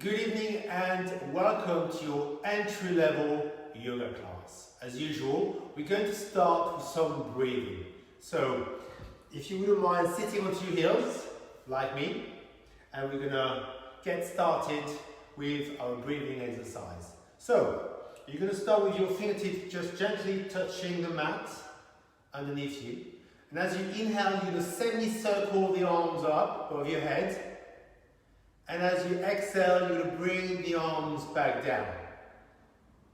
Good evening and welcome to your entry-level yoga class. As usual, we're going to start with some breathing. So, if you wouldn't mind sitting on your heels, like me, and we're going to get started with our breathing exercise. So, you're going to start with your fingertips just gently touching the mat underneath you. And as you inhale, you're going to semicircle the arms up above your head. And as you exhale, you're going to bring the arms back down.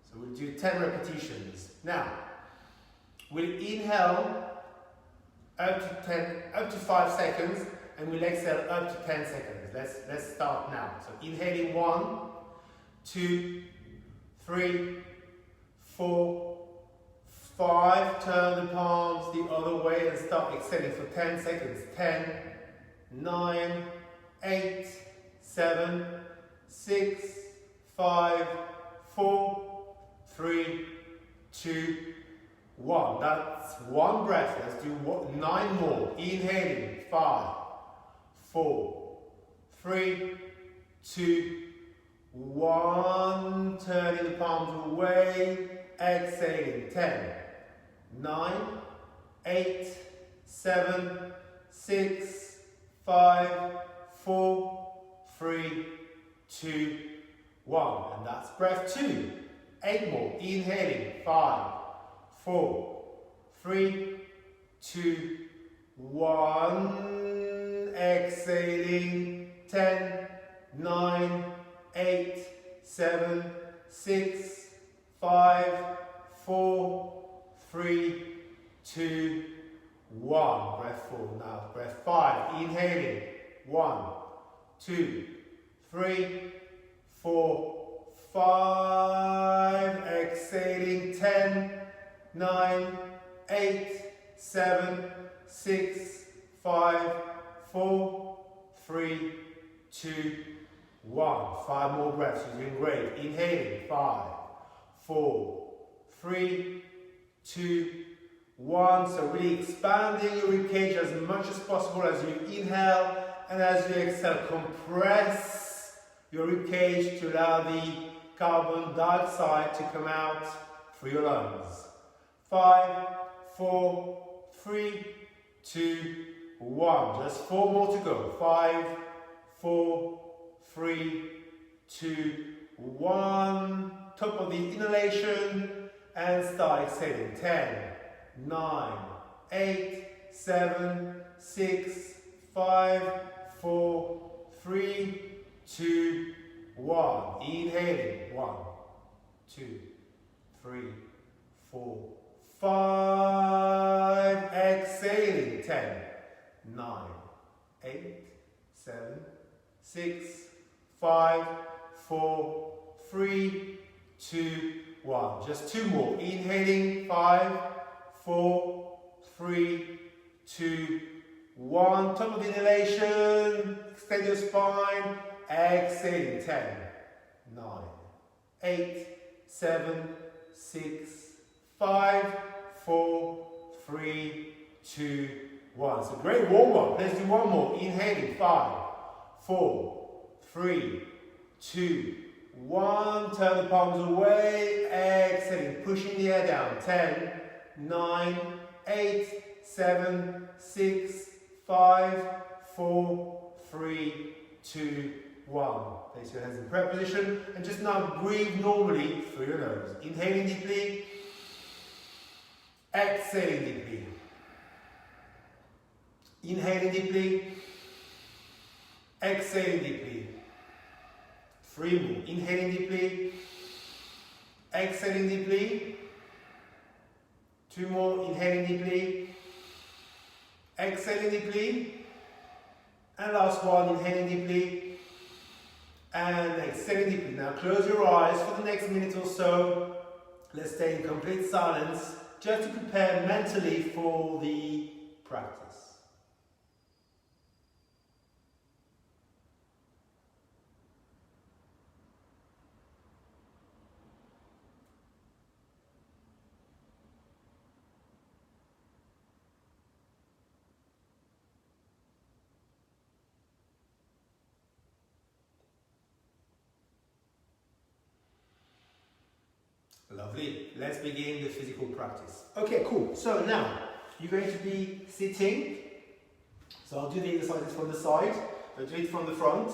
So we'll do 10 repetitions. Now, we'll inhale up to 5 seconds, and we'll exhale up to 10 seconds. Let's start now. So inhaling 1, 2, 3, 4, 5. Turn the palms the other way and start exhaling for 10 seconds. 10, 9, 8, 7, 6, 5, 4, 3, 2, 1. That's one breath. Let's do 9 more. Inhaling. 5, 4, 3, 2, 1. Turning the palms away. Exhaling. 10, 9, 8, 7, 6, 5, 4, 3, 2, 1. And that's breath 2. 8 more. Inhaling. 5, 4, 3, 2, 1. Exhaling. 10, 9, 8, 7, 6, 5, 4, 3, 2, 1. Breath 4. Now breath 5. Inhaling. 1, 2, 3, 4, 5. Exhaling. 10, 9, 8, 7, 6, 5, 4, 3, 2, 1. 5 more breaths. You're doing great. Inhaling. 5, 4, 3, 2, 1. So really expanding your ribcage as much as possible as you inhale. And as you exhale, compress your ribcage to allow the carbon dioxide to come out through your lungs. 5, 4, 3, 2, 1. Just 4 more to go. 5, 4, 3, 2, 1. Top of the inhalation and start exhaling. 10, 9, 8, 7, 6, 5, 4, 3, 2, 1. Inhaling. 1, 2, 3, 4, 5. Exhaling. 10, 9, 8, 7, 6, 5, 4, 3, 2, 1. Just 2 more. Inhaling. 5, 4, 3, 2, 1. Top of the inhalation. Extend your spine. Exhaling. 10, 9, 8, 7, 6, 5, 4, 3, 2, 1. So great warm up. Let's do 1 more. Inhaling. 5, 4, 3, 2, 1. Turn the palms away. Exhaling. Pushing the air down. 10, 9, 8, 7, 6, 5, 4, 3, 2, 1. Place your hands in prayer position and just now breathe normally through your nose. Inhaling deeply. Exhaling deeply. Inhaling deeply. Exhaling deeply. 3 more. Inhaling deeply. Exhaling deeply. 2 more. Inhaling deeply. Exhaling deeply. And last one. Inhaling deeply. And exhaling deeply. Now close your eyes for the next minute or so. Let's stay in complete silence just to prepare mentally for the practice. Lovely. Let's begin the physical practice. Okay, cool. So now, you're going to be sitting. So I'll do the exercises from the side. I'll do it from the front.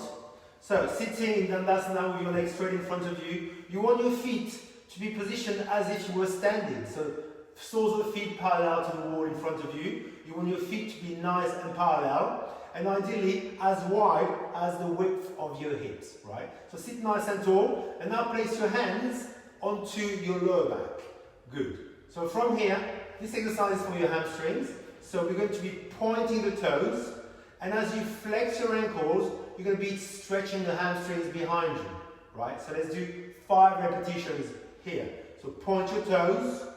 So sitting in Dandasana with your legs straight in front of you. You want your feet to be positioned as if you were standing. So soles of the feet parallel to the wall in front of you. You want your feet to be nice and parallel. And ideally as wide as the width of your hips, right? So sit nice and tall. And now place your hands onto your lower back. Good. So from here, this exercise is for your hamstrings. So we're going to be pointing the toes. And as you flex your ankles, you're going to be stretching the hamstrings behind you, right? So let's do 5 repetitions here. So point your toes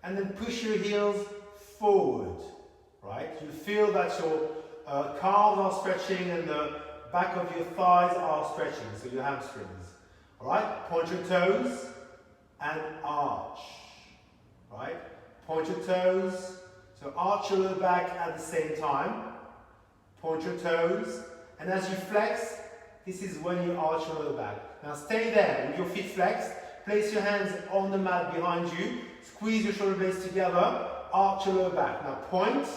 and then push your heels forward, right? You feel that your calves are stretching and the back of your thighs are stretching, so your hamstrings. All right? Point your toes and arch, right? Point your toes, so arch your lower back at the same time. Point your toes, and as you flex, this is when you arch your lower back. Now stay there with your feet flexed. Place your hands on the mat behind you. Squeeze your shoulder blades together. Arch your lower back. Now point,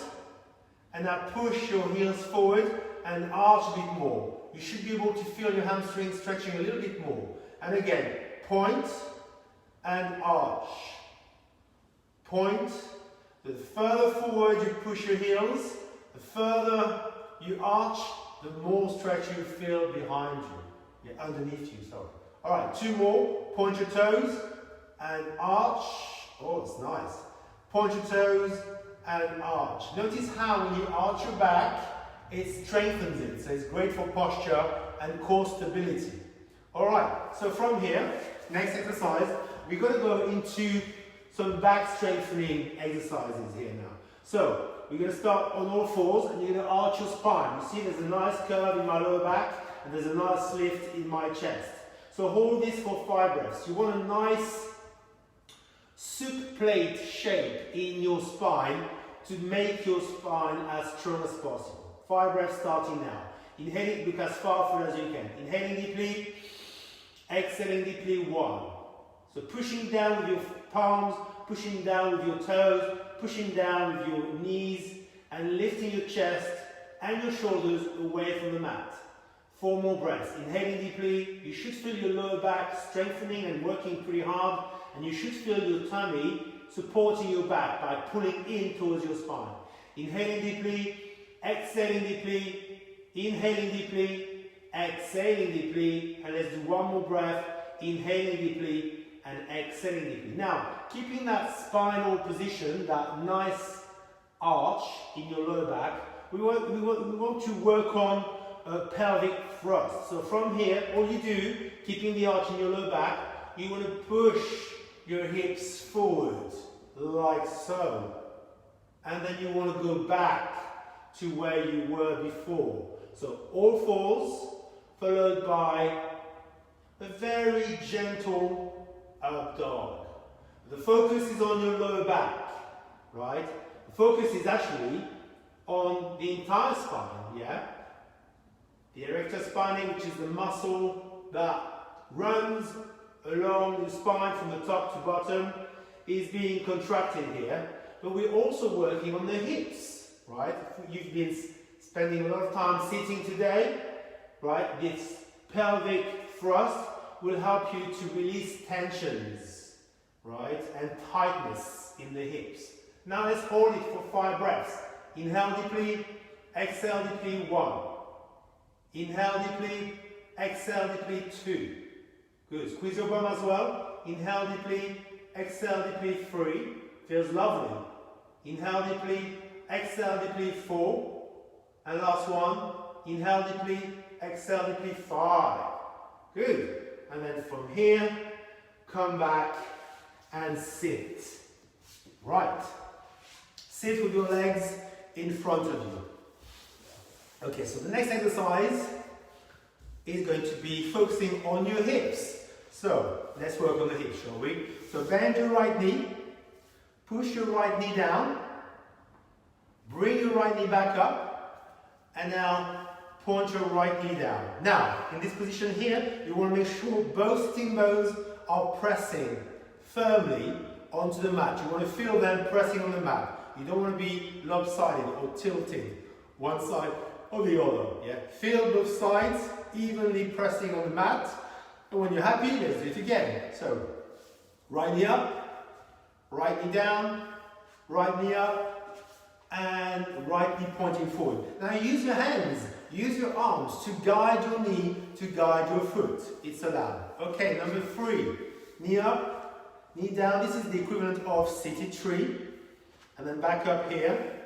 and now push your heels forward and arch a bit more. You should be able to feel your hamstrings stretching a little bit more. And again, point and arch. Point. The further forward you push your heels, the further you arch, the more stretch you feel behind you. Yeah, underneath you, sorry. Alright, 2 more. Point your toes and arch. Oh, it's nice. Point your toes and arch. Notice how when you arch your back, it strengthens it. So it's great for posture and core stability. Alright, so from here, next exercise, we're going to go into some back strengthening exercises here now. So, we're going to start on all fours and you're going to arch your spine. You see there's a nice curve in my lower back and there's a nice lift in my chest. So hold this for 5 breaths. You want a nice soup plate shape in your spine to make your spine as strong as possible. 5 breaths starting now. Inhaling, look as far forward as you can. Inhaling deeply, exhaling deeply, 1. So pushing down with your palms, pushing down with your toes, pushing down with your knees and lifting your chest and your shoulders away from the mat. 4 more breaths. Inhaling deeply, you should feel your lower back strengthening and working pretty hard, and you should feel your tummy supporting your back by pulling in towards your spine. Inhaling deeply, exhaling deeply, inhaling deeply, exhaling deeply, and let's do 1 more breath. Inhaling deeply and exhaling deeply. Now, keeping that spinal position, that nice arch in your lower back, we want to work on pelvic thrust. So from here, all you do, keeping the arch in your lower back, you want to push your hips forward, like so. And then you want to go back to where you were before. So all fours, followed by a very gentle up dog. The focus is on your lower back, right? The focus is actually on the entire spine, yeah? The erector spinae, which is the muscle that runs along the spine from the top to bottom, is being contracted here. But we're also working on the hips, right? You've been spending a lot of time sitting today, right? This pelvic thrust will help you to release tensions, right? And tightness in the hips. Now let's hold it for 5 breaths. Inhale deeply, exhale deeply, 1. Inhale deeply, exhale deeply, 2. Good. Squeeze your bum as well. Inhale deeply, exhale deeply, 3. Feels lovely. Inhale deeply, exhale deeply, 4. And last one. Inhale deeply, exhale deeply, 5. Good. And then from here, come back and sit. Right. Sit with your legs in front of you. Okay, so the next exercise is going to be focusing on your hips. So, let's work on the hips, shall we? So bend your right knee, push your right knee down, bring your right knee back up, and now point your right knee down. Now, in this position here, you want to make sure both sitting bones are pressing firmly onto the mat. You want to feel them pressing on the mat. You don't want to be lopsided or tilted one side or the other. Yeah? Feel both sides evenly pressing on the mat. And when you're happy, let's do it again. So, right knee up, right knee down, right knee up, and right knee pointing forward. Now use your hands, use your arms to guide your knee, to guide your foot. It's allowed. Okay, number 3. Knee up, knee down. This is the equivalent of seated tree. And then back up here.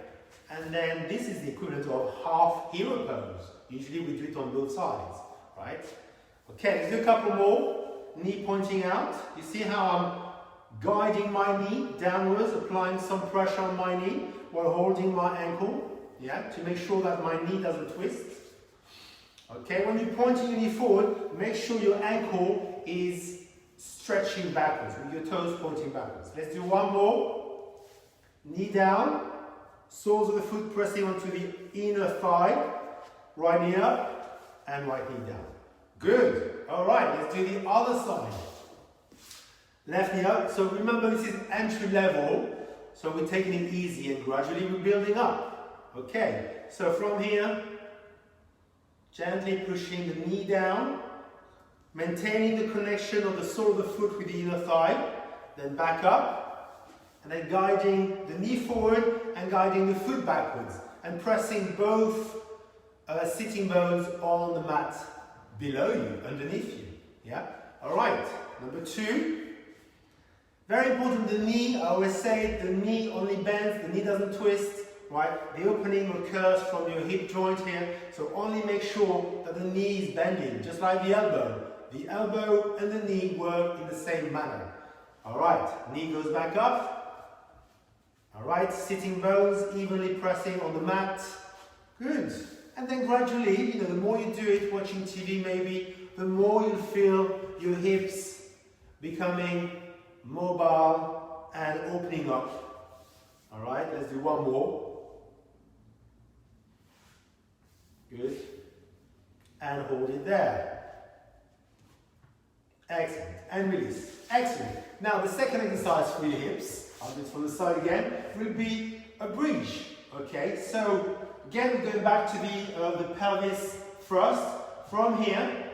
And then this is the equivalent of half hero pose. Usually we do it on both sides, right? Okay, let's do a couple more. Knee pointing out. You see how I'm guiding my knee downwards, applying some pressure on my knee while holding my ankle, yeah, to make sure that my knee doesn't twist. Okay, when you're pointing your knee forward, make sure your ankle is stretching backwards, with your toes pointing backwards. Let's do one more. Knee down, soles of the foot pressing onto the inner thigh, right knee up, and right knee down. Good. All right, let's do the other side. Left knee up. So remember, this is entry level, so we're taking it easy and gradually we're building up. Okay, so from here, gently pushing the knee down, maintaining the connection of the sole of the foot with the inner thigh, then back up, and then guiding the knee forward and guiding the foot backwards, and pressing both sitting bones on the mat below you, underneath you. Yeah? All right, number 2. Very important, the knee, I always say, the knee only bends, the knee doesn't twist, right? The opening occurs from your hip joint here, so only make sure that the knee is bending, just like the elbow. The elbow and the knee work in the same manner. All right, knee goes back up. All right, sitting bones evenly pressing on the mat. Good. And then gradually, the more you do it, watching TV maybe, the more you feel your hips becoming mobile and opening up. All right, let's do one more. Good. And hold it there. Excellent. And release. Excellent. Now, the second exercise for your hips, I'll do it from the side again, will be a bridge. Okay, so again, we're going back to the pelvis first. From here,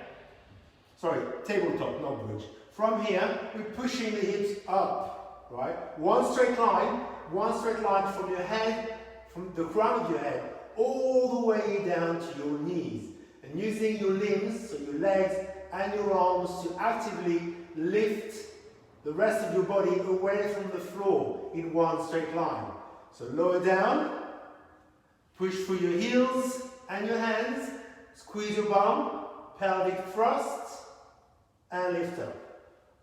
sorry, tabletop, not bridge. From here, we're pushing the hips up, right? One straight line from your head, from the crown of your head, all the way down to your knees. And using your limbs, so your legs and your arms, to actively lift the rest of your body away from the floor in one straight line. So lower down, push through your heels and your hands, squeeze your bum, pelvic thrust, and lift up.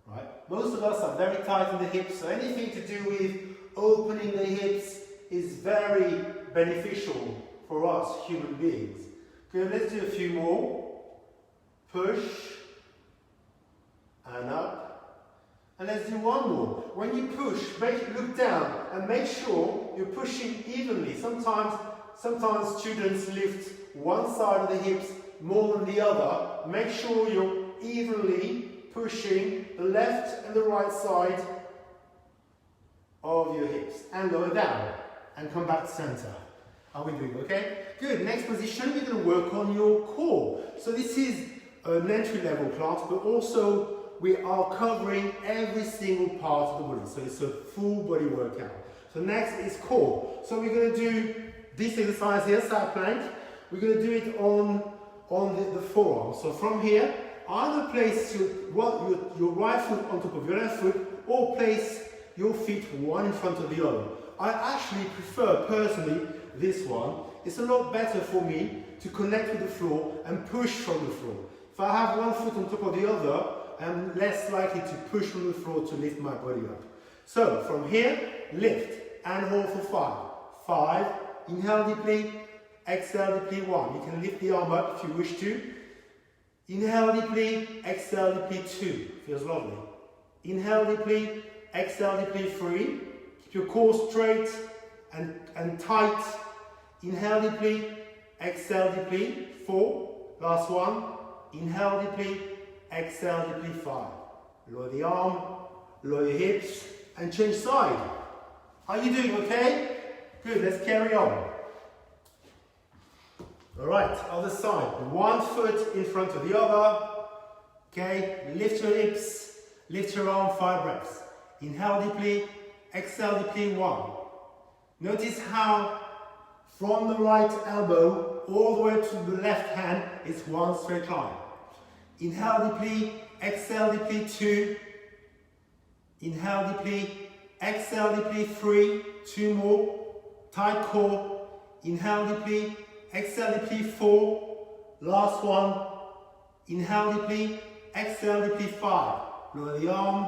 Right? Most of us are very tight in the hips, so anything to do with opening the hips is very beneficial for us human beings. Good, let's do a few more. Push, and up. And let's do one more. When you push, look down and make sure you're pushing evenly. Sometimes students lift one side of the hips more than the other. Make sure you're evenly pushing the left and the right side of your hips. And lower down. And come back to center. Are we doing okay? Good. Next position, we're going to work on your core. So this is an entry-level class, but also we are covering every single part of the body. So it's a full body workout. So next is core. So we're going to do this exercise here, side plank. We're going to do it on the forearm. So from here, either place your right foot on top of your left foot, or place your feet one in front of the other. I actually prefer, personally, this one. It's a lot better for me to connect with the floor and push from the floor. If I have one foot on top of the other, I'm less likely to push from the floor to lift my body up. So, from here, lift and hold for 5. 5, inhale deeply, exhale deeply, 1. You can lift the arm up if you wish to. Inhale deeply, exhale deeply, 2. Feels lovely. Inhale deeply, exhale deeply, 3. Keep your core straight and tight. Inhale deeply, exhale deeply, 4. Last one. Inhale deeply, exhale deeply, 5. Lower the arm, lower your hips, and change side. How are you doing, okay? Good, let's carry on. Alright, other side. One foot in front of the other. Okay, lift your hips, lift your arm, 5 breaths. Inhale deeply, exhale deeply, 1. Notice how from the right elbow all the way to the left hand is one straight line. Inhale deeply, exhale deeply, 2. Inhale deeply, exhale deeply, 3. 2 more. Tight core. Inhale deeply, exhale deeply, 4. Last one. Inhale deeply, exhale deeply, 5. Lower the arm,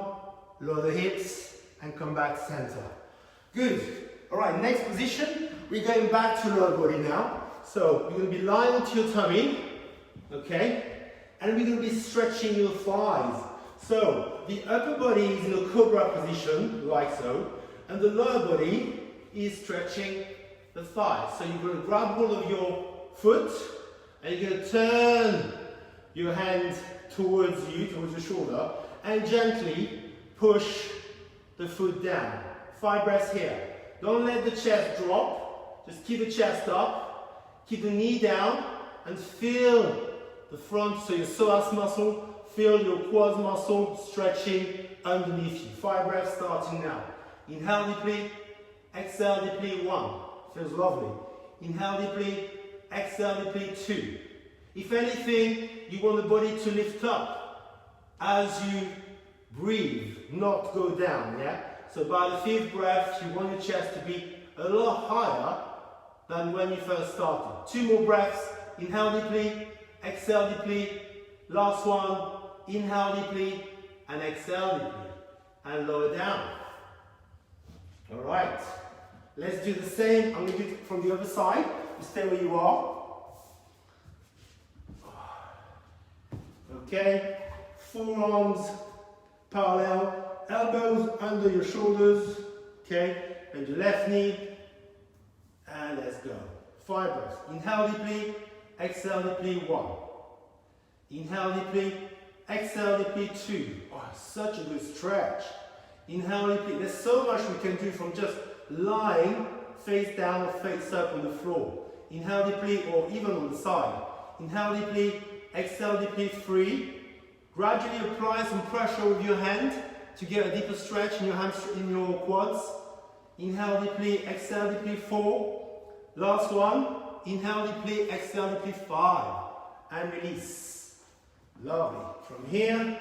lower the hips, and come back to center. Good. Alright, next position. We're going back to lower body now. So you're going to be lying onto your tummy. Okay? And we're going to be stretching your thighs. So the upper body is in a cobra position, like so. And the lower body is stretching the thighs. So you're going to grab hold of your foot. And you're going to turn your hand towards you, towards your shoulder. And gently push the foot down. 5 breaths here. Don't let the chest drop. Just keep the chest up. Keep the knee down. And feel the front, so your psoas muscle. Feel your quads muscle stretching underneath you. 5 breaths starting now. Inhale deeply. Exhale deeply. 1. Feels lovely. Inhale deeply. Exhale deeply. 2. If anything, you want the body to lift up as you breathe, not go down, yeah? So by the 5th breath, you want your chest to be a lot higher than when you first started. 2 more breaths. Inhale deeply, exhale deeply. Last one. Inhale deeply and exhale deeply. And lower down. Alright. Let's do the same. I'm going to do it from the other side. You stay where you are. Okay. Forearms parallel. Elbows under your shoulders. Okay. Bend your left knee. And let's go. 5 breaths. Inhale deeply. Exhale deeply. 1. Inhale deeply. Exhale deeply. 2. Oh, such a good stretch. Inhale deeply. There's so much we can do from just lying face down or face up on the floor. Inhale deeply, or even on the side. Inhale deeply. Exhale deeply. 3. Gradually apply some pressure with your hand to get a deeper stretch in your hamstring, in your quads. Inhale deeply. Exhale deeply. 4. Last one. Inhale deeply. Exhale deeply. 5. And release. Lovely. From here,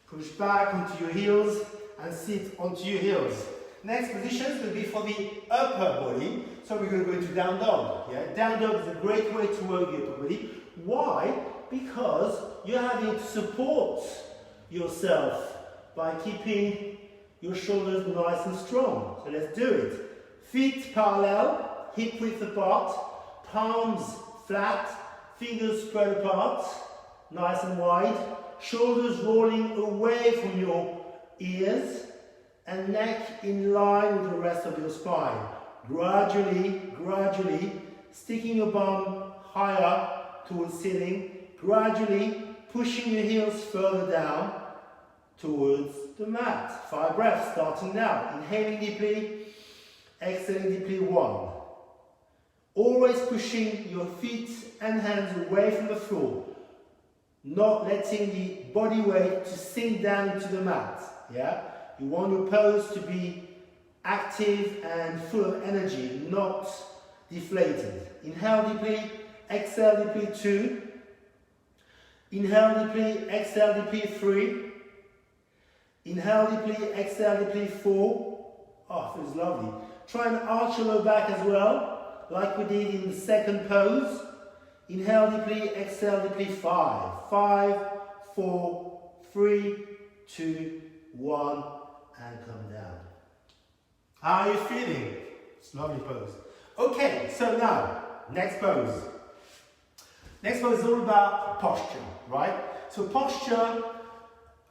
push back onto your heels and sit onto your heels. Next position will be for the upper body. So we're going to go into down dog. Yeah? Down dog is a great way to work the upper body. Why? Because you're having to support yourself by keeping your shoulders nice and strong. So let's do it. Feet parallel, hip width apart, palms flat, fingers spread apart, nice and wide, shoulders rolling away from your ears, and neck in line with the rest of your spine. Gradually, sticking your bum higher towards ceiling, gradually pushing your heels further down towards the mat. 5 breaths starting now. Inhaling deeply, exhaling deeply. 1. Always pushing your feet and hands away from the floor, not letting the body weight to sink down to the mat. Yeah? You want your pose to be active and full of energy, not deflated. Inhale deeply, exhale deeply. 2. Inhale deeply, exhale deeply. 3. Inhale deeply, exhale deeply. 4. Oh, feels lovely. Try and arch your lower back as well, like we did in the second pose. Inhale deeply, exhale deeply. 5. 5, 4, 3, 2, 1, and come down. How are you feeling? It's a lovely pose. Okay, so now, next pose. Next pose is all about posture, right? So posture,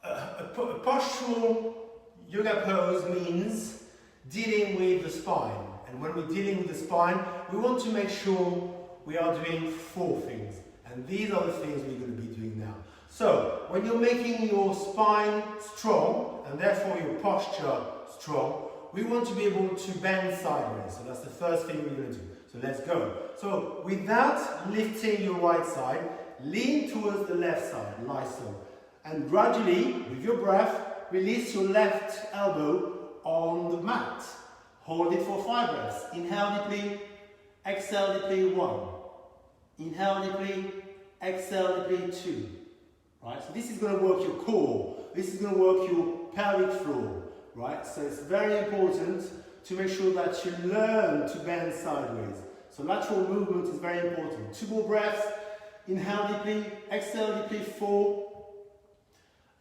a postural yoga pose means dealing with the spine. And when we're dealing with the spine, we want to make sure we are doing 4 things. And these are the things we're going to be doing now. So, when you're making your spine strong, and therefore your posture strong, we want to be able to bend sideways. So that's the first thing we're going to do. So let's go. So, without lifting your right side, lean towards the left side, like so. And gradually, with your breath, release your left elbow on the mat. Hold it for 5 breaths. Inhale deeply, exhale deeply, 1. Inhale deeply, exhale deeply, 2. Right? So this is going to work your core. This is going to work your pelvic floor. Right? So it's very important to make sure that you learn to bend sideways. So lateral movement is very important. 2 more breaths. Inhale deeply, exhale deeply, 4.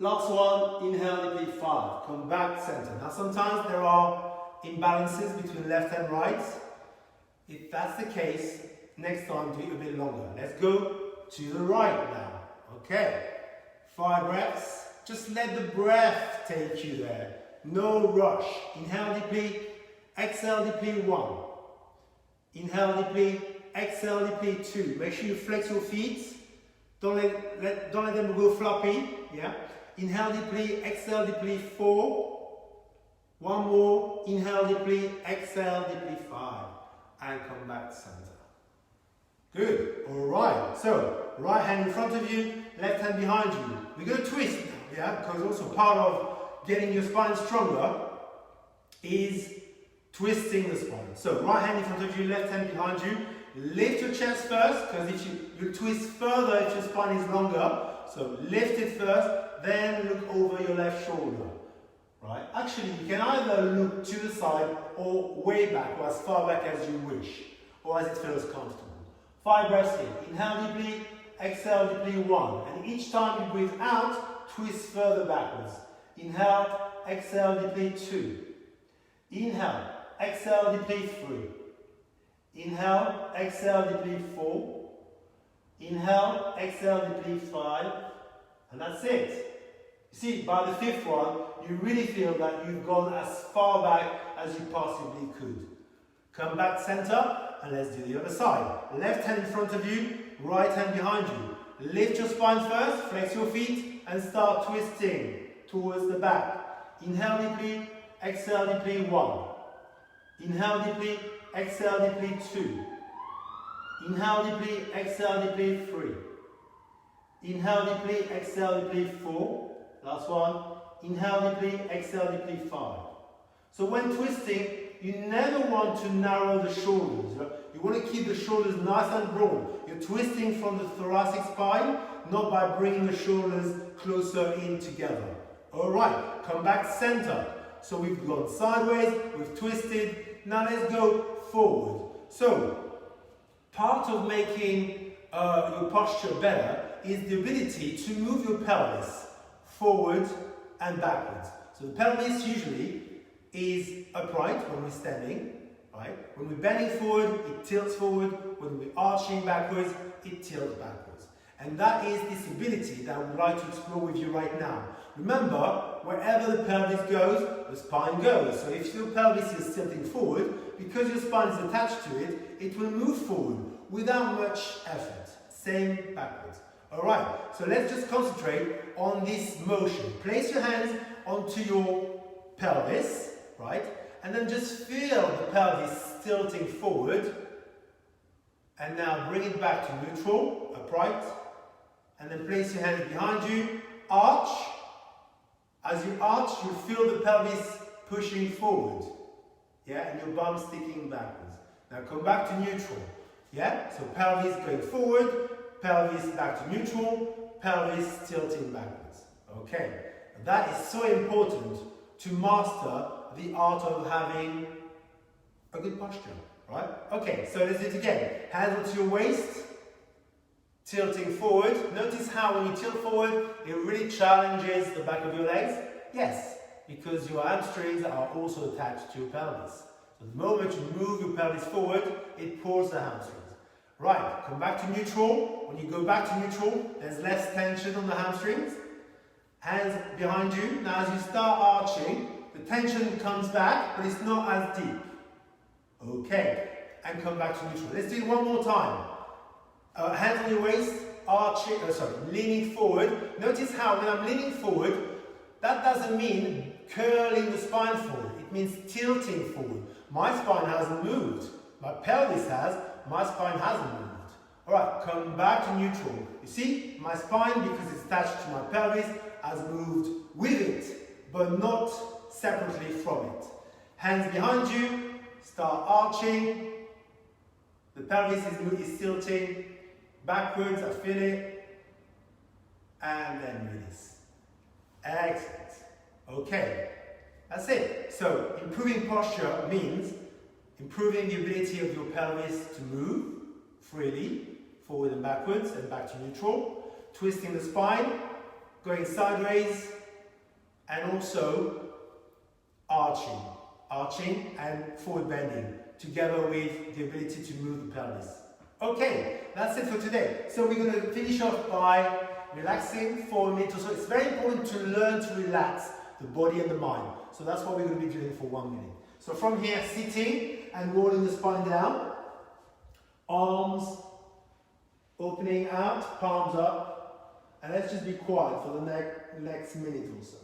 Last one, inhale deeply, 5. Come back center. Now sometimes there are imbalances between left and right. If that's the case, next time do it a bit longer. Let's go to the right now. Okay. 5 breaths. Just let the breath take you there. No rush. Inhale deeply, exhale deeply, 1. Inhale deeply, exhale deeply, 2. Make sure you flex your feet. Don't let them go floppy. Yeah. Inhale deeply, exhale deeply, 4. 1 more. Inhale deeply, exhale deeply, 5. And come back center. Good. Alright. So, right hand in front of you, left hand behind you. We're going to twist now, yeah? Because also part of getting your spine stronger is twisting the spine. So, right hand in front of you, left hand behind you. Lift your chest first, because if you twist further if your spine is longer. So, lift it first, then look over your left shoulder. Right? Actually, you can either look to the side or way back, or as far back as you wish, or as it feels comfortable. 5 breaths in. Inhale deeply, exhale deeply, 1. And each time you breathe out, twist further backwards. Inhale, exhale deeply, 2. Inhale, exhale deeply, 3. Inhale, exhale deeply, 4. Inhale, exhale deeply, 5. And that's it. You see, by the 5th one, you really feel that you've gone as far back as you possibly could. Come back center, and let's do the other side. Left hand in front of you, right hand behind you. Lift your spine first, flex your feet, and start twisting towards the back. Inhale deeply, exhale deeply, 1. Inhale deeply, exhale deeply, 2. Inhale deeply, exhale deeply, 3. Inhale deeply, exhale deeply, 4. Last one. Inhale deeply, exhale deeply, 5. So when twisting, you never want to narrow the shoulders. You want to keep the shoulders nice and broad. You're twisting from the thoracic spine, not by bringing the shoulders closer in together. Alright, come back center. So we've gone sideways, we've twisted. Now let's go forward. So, part of making your posture better is the ability to move your pelvis forward and backwards. So the pelvis usually is upright when we're standing, right? When we're bending forward, it tilts forward. When we're arching backwards, it tilts backwards. And that is this ability that I would like to explore with you right now. Remember, wherever the pelvis goes, the spine goes. So if your pelvis is tilting forward, because your spine is attached to it, it will move forward without much effort. Same backwards. Alright, so let's just concentrate on this motion. Place your hands onto your pelvis, right? And then just feel the pelvis tilting forward. And now bring it back to neutral, upright. And then place your hands behind you, arch. As you arch, you feel the pelvis pushing forward. Yeah, and your bum sticking backwards. Now come back to neutral. Yeah, so pelvis going forward, pelvis back to neutral, pelvis tilting backwards. Okay, that is so important to master the art of having a good posture, right? Okay, so let's do it again. Hands onto your waist, tilting forward. Notice how when you tilt forward, it really challenges the back of your legs. Yes, because your hamstrings are also attached to your pelvis. So the moment you move your pelvis forward, it pulls the hamstrings. Right, come back to neutral. When you go back to neutral, there's less tension on the hamstrings. Hands behind you. Now as you start arching, the tension comes back, but it's not as deep. Okay, and come back to neutral. Let's do it one more time. Hands on your waist, leaning forward. Notice how when I'm leaning forward, that doesn't mean curling the spine forward. It means tilting forward. My spine hasn't moved. My pelvis has. My spine hasn't moved. Alright, come back to neutral. You see, my spine, because it's attached to my pelvis, has moved with it, but not separately from it. Hands behind you, start arching. The pelvis is tilting. Backwards, I feel it. And then release. Excellent. Okay, that's it. So, improving posture means improving the ability of your pelvis to move freely, forward and backwards, and back to neutral. Twisting the spine, going sideways, and also arching and forward bending, together with the ability to move the pelvis. Okay, that's it for today. So we're going to finish off by relaxing for a minute or so. It's very important to learn to relax the body and the mind. So that's what we're going to be doing for 1 minute. So from here, sitting and rolling the spine down, arms opening out, palms up, and let's just be quiet for the next minute or so.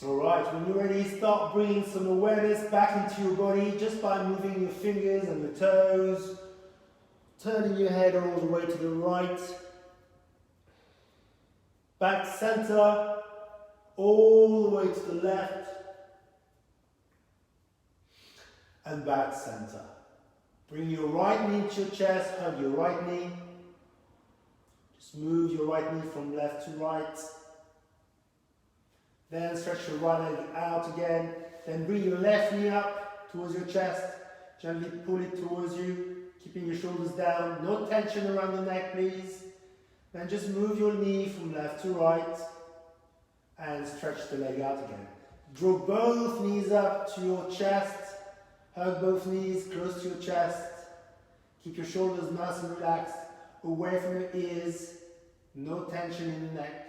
Alright, when you're ready, start bringing some awareness back into your body just by moving your fingers and your toes, turning your head all the way to the right, back center, all the way to the left, and back center. Bring your right knee to your chest, hug your right knee. Just move your right knee from left to right. Then stretch your right leg out again. Then bring your left knee up towards your chest. Gently pull it towards you, keeping your shoulders down. No tension around the neck, please. Then just move your knee from left to right and stretch the leg out again. Draw both knees up to your chest. Hug both knees close to your chest. Keep your shoulders nice and relaxed, away from your ears. No tension in the neck.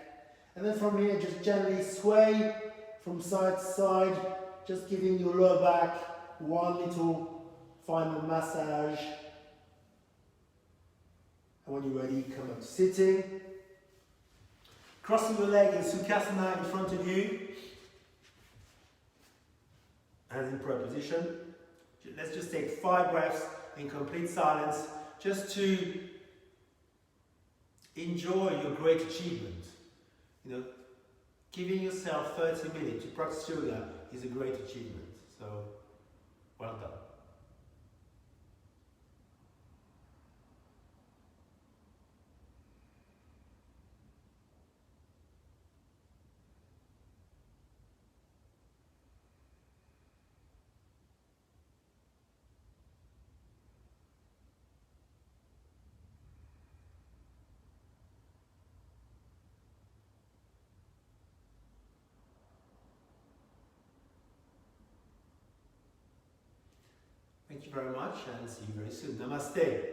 And then from here, just gently sway from side to side, just giving your lower back one little final massage. And when you're ready, come up to sitting. Crossing your leg in Sukhasana in front of you. Hands in prayer position. Let's just take 5 breaths in complete silence, just to enjoy your great achievement. You know, giving yourself 30 minutes to practice yoga is a great achievement. So, well done. Thank you very much and see you very soon. Namaste.